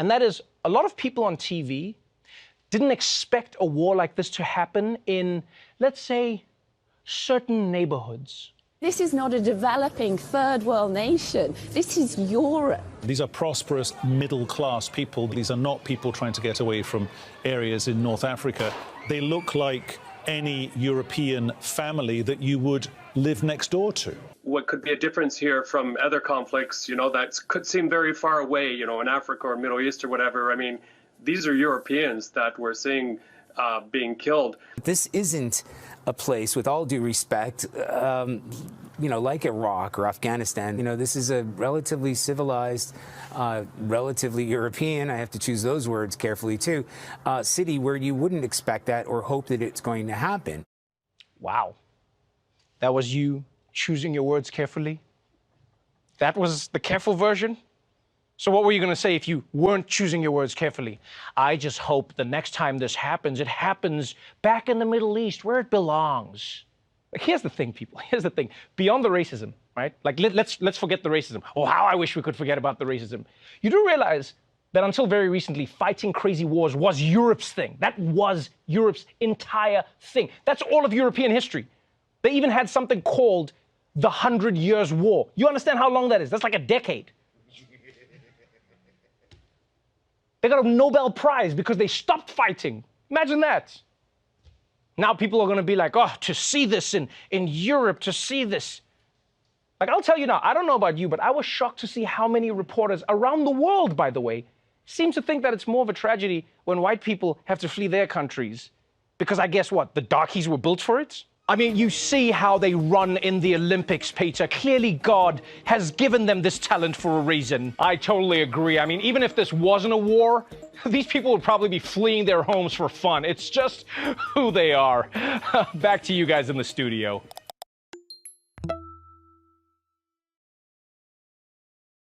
And that is, a lot of people on TV didn't expect a war like this to happen in, let's say, certain neighborhoods. This is not a developing third world nation. This is Europe. These are prosperous middle-class people. These are not people trying to get away from areas in North Africa. They look like any European family that you would live next door to. What could be a difference here from other conflicts, that could seem very far away, in Africa or Middle East or whatever. I mean, these are Europeans that we're seeing being killed. This isn't a place, with all due respect, like Iraq or Afghanistan. This is a relatively civilized, relatively European, I have to choose those words carefully too, city where you wouldn't expect that or hope that it's going to happen. Wow. That was you choosing your words carefully? That was the careful version? So what were you going to say if you weren't choosing your words carefully? I just hope the next time this happens, it happens back in the Middle East where it belongs. Like, here's the thing, people. Here's the thing. Beyond the racism, right? Like, let's forget the racism. Oh, how I wish we could forget about the racism. You do realize that until very recently, fighting crazy wars was Europe's thing. That was Europe's entire thing. That's all of European history. They even had something called the 100 Years' War. You understand how long that is? That's like a decade. They got a Nobel Prize because they stopped fighting. Imagine that. Now people are going to be like, oh, to see this in Europe, to see this. Like, I'll tell you now, I don't know about you, but I was shocked to see how many reporters around the world, by the way, seem to think that it's more of a tragedy when white people have to flee their countries. Because I guess what? The darkies were built for it? I mean, you see how they run in the Olympics, Peter. Clearly, God has given them this talent for a reason. I totally agree. I mean, even if this wasn't a war, these people would probably be fleeing their homes for fun. It's just who they are. Back to you guys in the studio.